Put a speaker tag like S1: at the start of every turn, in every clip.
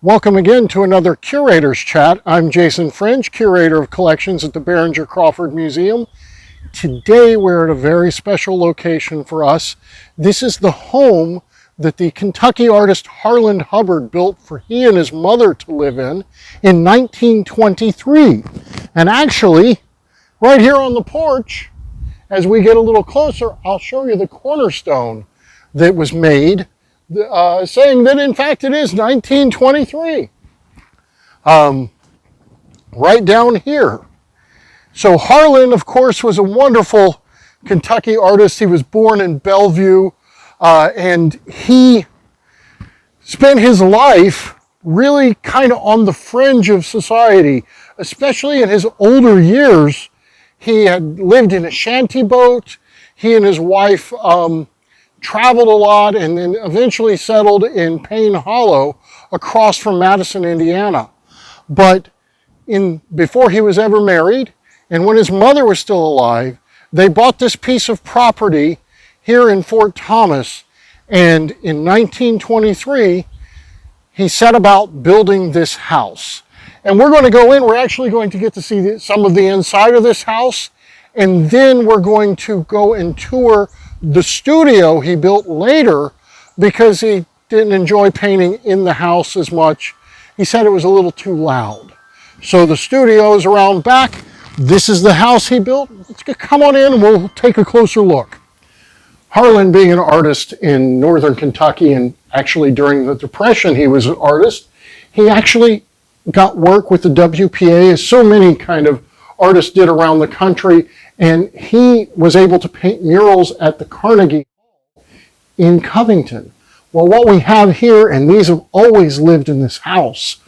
S1: Welcome again to another Curator's Chat. I'm Jason Fringe, Curator of Collections at the Behringer-Crawford Museum. Today we're at a very special location for us. This is the home that the Kentucky artist Harlan Hubbard built for he and his mother to live in 1923. And actually, right here on the porch, as we get a little closer, I'll show you the cornerstone that was made, saying that in fact it is 1923. Right down here. So Harlan, of course, was a wonderful Kentucky artist. He was born in Bellevue, and he spent his life really kind of on the fringe of society, especially in his older years. He had lived in a shanty boat. He and his wife traveled a lot and then eventually settled in Payne Hollow across from Madison, Indiana. But before he was ever married, and when his mother was still alive, they bought this piece of property here in Fort Thomas, and in 1923, he set about building this house. And we're going to go in, we're actually going to get to see some of the inside of this house, and then we're going to go and tour the studio he built later because he didn't enjoy painting in the house as much. He said it was a little too loud. So the studio is around back. This is the house he built. Let's come on in and we'll take a closer look. Harlan, being an artist in northern Kentucky, and actually during the Depression he was an artist, he actually got work with the WPA, as so many kind of artists did around the country, and he was able to paint murals at the Carnegie Hall in Covington. Well, what we have here, and these have always lived in this house,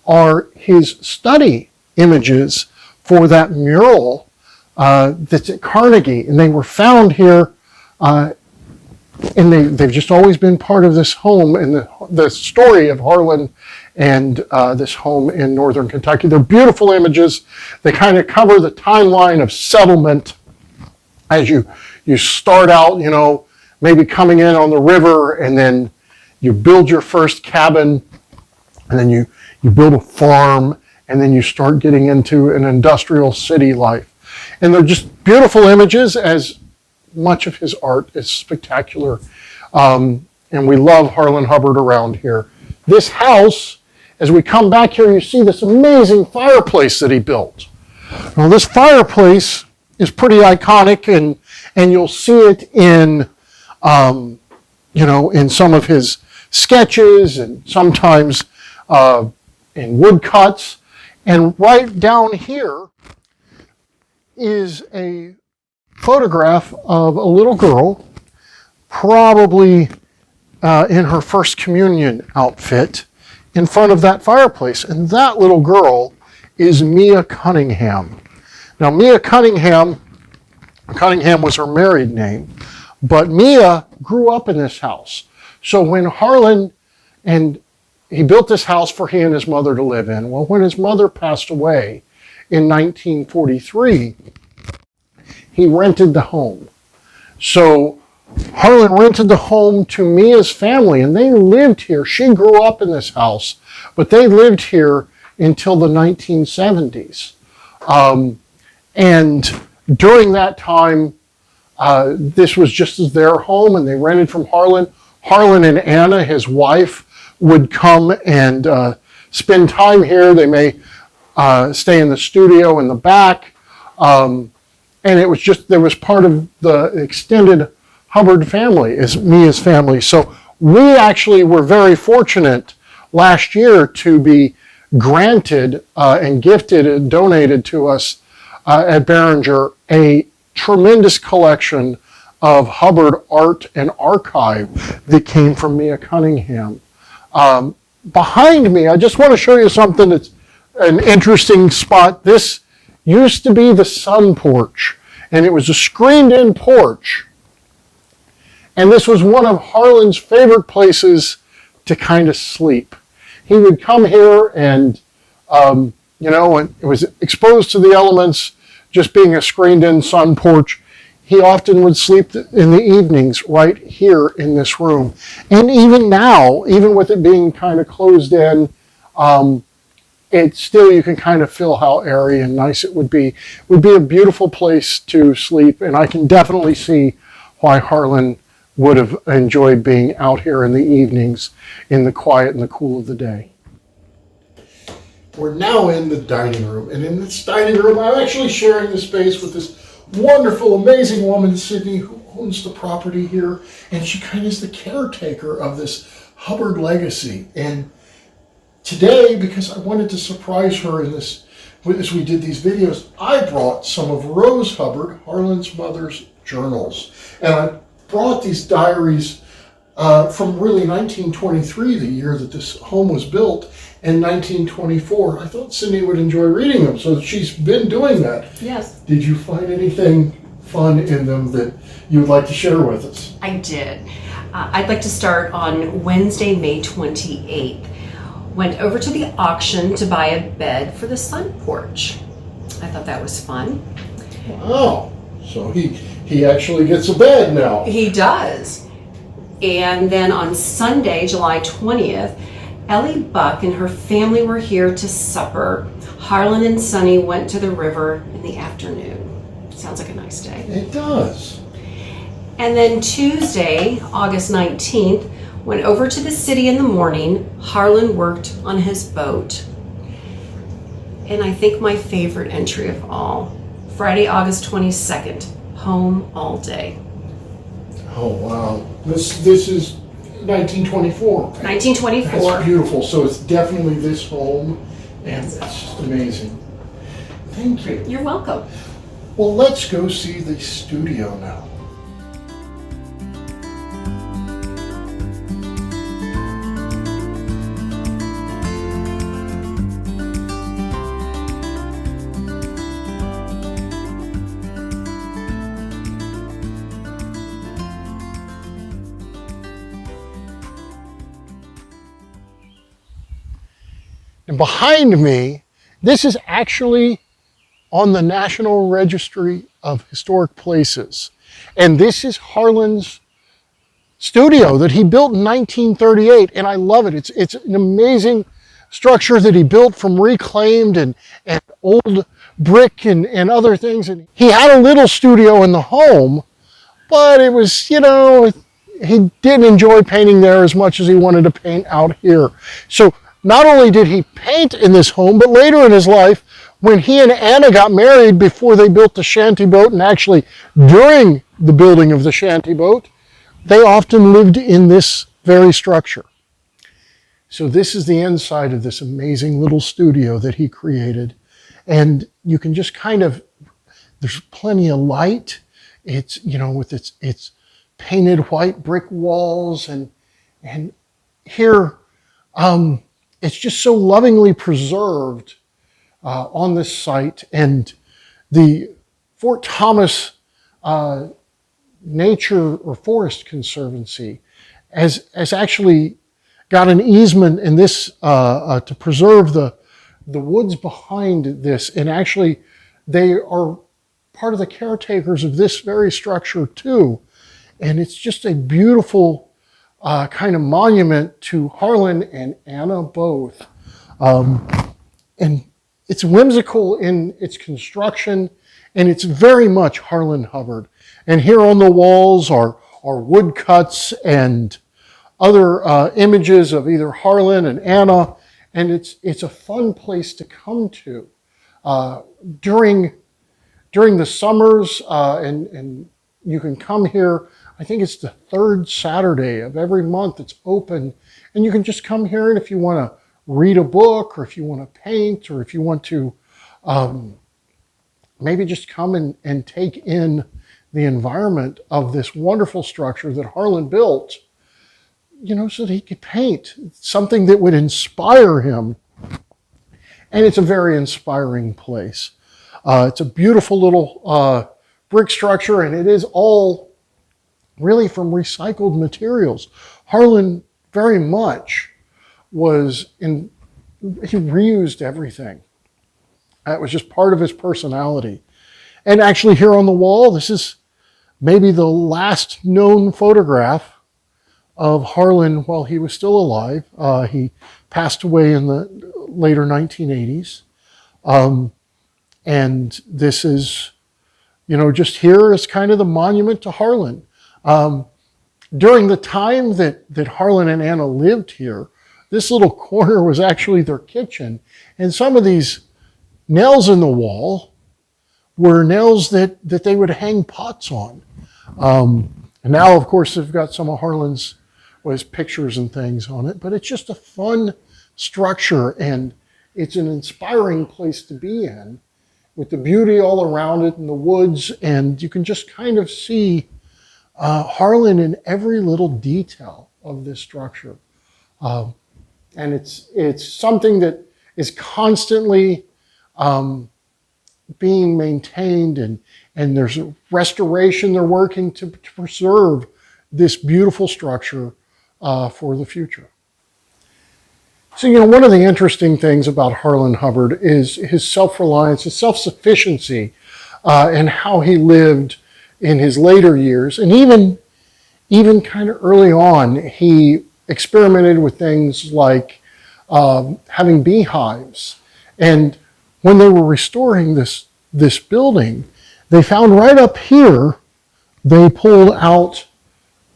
S1: are his study images for that mural that's at Carnegie, and they were found here, and they've just always been part of this home and the story of Harlan and this home in northern Kentucky. They're beautiful images. They kind of cover the timeline of settlement as you start out, maybe coming in on the river, and then you build your first cabin, and then you build a farm, and then you start getting into an industrial city life. And they're just beautiful images, as much of his art is spectacular. And we love Harlan Hubbard around here. This house, as we come back here, you see this amazing fireplace that he built. Now, this fireplace is pretty iconic, and you'll see it in, in some of his sketches, and sometimes in woodcuts. And right down here is a photograph of a little girl, probably in her first communion outfit, in front of that fireplace. And that little girl is Mia Cunningham. Now, Mia Cunningham was her married name, but Mia grew up in this house. So when Harlan, and he built this house for he and his mother to live in. Well, when his mother passed away in 1943, he rented the home. So Harlan rented the home to Mia's family, and they lived here. She grew up in this house, but they lived here until the 1970s. And during that time, this was just their home, and they rented from Harlan. Harlan and Anna, his wife, would come and spend time here. They may stay in the studio in the back. And it was there was part of the extended Hubbard family, is Mia's family. So we actually were very fortunate last year to be granted and gifted and donated to us at Behringer a tremendous collection of Hubbard art and archive that came from Mia Cunningham. Behind me, I just want to show you something that's an interesting spot. This used to be the sun porch, and it was a screened-in porch. And this was one of Harlan's favorite places to kind of sleep. He would come here and, and it was exposed to the elements, just being a screened-in sun porch. He often would sleep in the evenings right here in this room. And even now, even with it being kind of closed in, It's still, you can kind of feel how airy and nice it would be. It would be a beautiful place to sleep, and I can definitely see why Harlan would have enjoyed being out here in the evenings in the quiet and the cool of the day. We're now in the dining room, and in this dining room, I'm actually sharing the space with this wonderful, amazing woman, Sydney, who owns the property here, and she kind of is the caretaker of this Hubbard legacy. And today, because I wanted to surprise her in this, as we did these videos, I brought some of Rose Hubbard, Harlan's mother's journals. And I brought these diaries from really 1923, the year that this home was built, and 1924. I thought Sydney would enjoy reading them, so she's been doing that.
S2: Yes.
S1: Did you find anything fun in them that you would like to share with us?
S2: I did. I'd like to start on Wednesday, May 28th. Went over to the auction to buy a bed for the sun porch. I thought that was fun.
S1: Wow. So he actually gets a bed now.
S2: He does. And then on Sunday, July 20th, Ellie Buck and her family were here to supper. Harlan and Sonny went to the river in the afternoon. Sounds like a nice day.
S1: It does.
S2: And then Tuesday, August 19th, went over to the city in the morning. Harlan worked on his boat. And I think my favorite entry of all, Friday, August 22nd, home all day.
S1: Oh, wow. This is 1924.
S2: 1924.
S1: That's beautiful. So it's definitely this home, and it's just amazing. Thank you.
S2: You're welcome.
S1: Well, let's go see the studio now. And behind me, this is actually on the National Registry of Historic Places. And this is Harlan's studio that he built in 1938, and I love it. It's an amazing structure that he built from reclaimed and old brick and other things. And he had a little studio in the home, but it was, he didn't enjoy painting there as much as he wanted to paint out here. So not only did he paint in this home, but later in his life, when he and Anna got married before they built the shanty boat, and actually during the building of the shanty boat, they often lived in this very structure. So this is the inside of this amazing little studio that he created. And you can just there's plenty of light. It's, with its painted white brick walls, and here, it's just so lovingly preserved on this site. And the Fort Thomas Nature or Forest Conservancy has actually got an easement in this to preserve the woods behind this. And actually, they are part of the caretakers of this very structure too. And it's just a beautiful kind of monument to Harlan and Anna both. And it's whimsical in its construction, and it's very much Harlan Hubbard. And here on the walls are woodcuts and other images of either Harlan and Anna, and it's a fun place to come to. During the summers, and you can come here. I think it's the third Saturday of every month it's open, and you can just come here, and if you want to read a book, or if you want to paint, or if you want to maybe just come and take in the environment of this wonderful structure that Harlan built, so that he could paint something that would inspire him. And it's a very inspiring place. It's a beautiful little brick structure, and it is all really from recycled materials. Harlan very much he reused everything. That was just part of his personality. And actually here on the wall, this is maybe the last known photograph of Harlan while he was still alive. He passed away in the later 1980s. And this is, just here is kind of the monument to Harlan. During the time that Harlan and Anna lived here, this little corner was actually their kitchen. And some of these nails in the wall were nails that they would hang pots on. And now, of course, they've got some of Harlan's pictures and things on it. But it's just a fun structure, and it's an inspiring place to be in, with the beauty all around it and the woods. And you can just kind of see Harlan in every little detail of this structure. And it's something that is constantly being maintained, and there's a restoration. They're working to preserve this beautiful structure for the future. So, one of the interesting things about Harlan Hubbard is his self-reliance, his self-sufficiency, and how he lived in his later years. And even kind of early on, he experimented with things like having beehives. And when they were restoring this building, they found right up here, they pulled out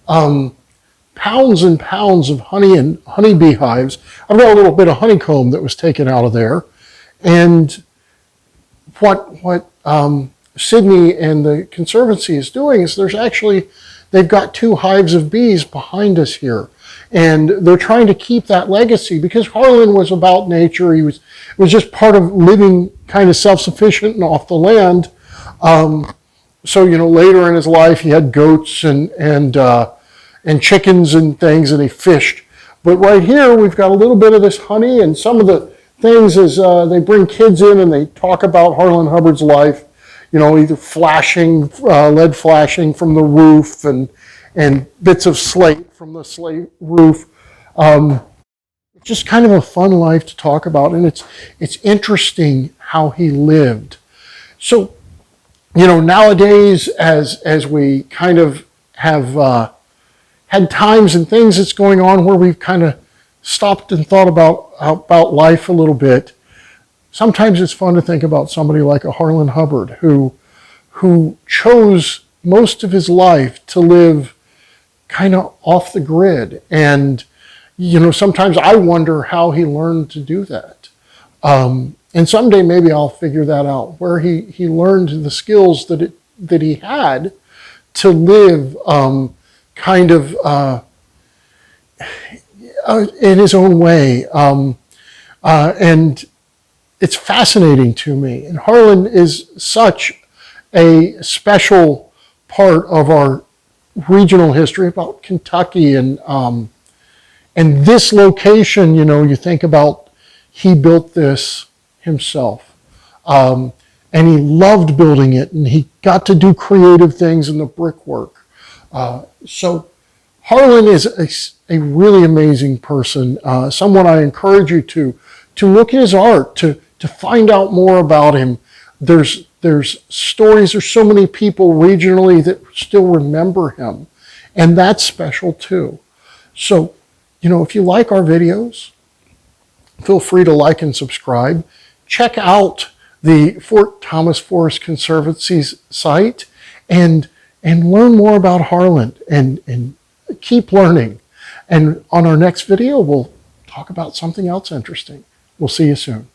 S1: pounds and pounds of honey and honeybee hives. I've got a little bit of honeycomb that was taken out of there. And what Sydney and the Conservancy is doing is they've got 2 hives of bees behind us here. And they're trying to keep that legacy, because Harlan was about nature. It was just part of living kind of self-sufficient and off the land. So, later in his life, he had goats and chickens and things, and he fished. But right here, we've got a little bit of this honey, and some of the things is they bring kids in and they talk about Harlan Hubbard's life, either lead flashing from the roof and bits of slate from the slate roof. It's just kind of a fun life to talk about, and it's interesting how he lived. So, nowadays, as we kind of have had times and things that's going on where we've kind of stopped and thought about life a little bit, sometimes it's fun to think about somebody like a Harlan Hubbard who chose most of his life to live kind of off the grid. And, sometimes I wonder how he learned to do that. And someday maybe I'll figure that out, where he learned the skills that he had to live kind of in his own way. And it's fascinating to me. And Harlan is such a special part of our regional history about Kentucky. And this location, you think about, he built this himself. And he loved building it, and he got to do creative things in the brickwork. So Harlan is a really amazing person, someone I encourage you to look at his art, to find out more about him. There's stories, there's so many people regionally that still remember him, and that's special too. So, if you like our videos, feel free to like and subscribe. Check out the Fort Thomas Forest Conservancy's site and learn more about Harlan and keep learning. And on our next video, we'll talk about something else interesting. We'll see you soon.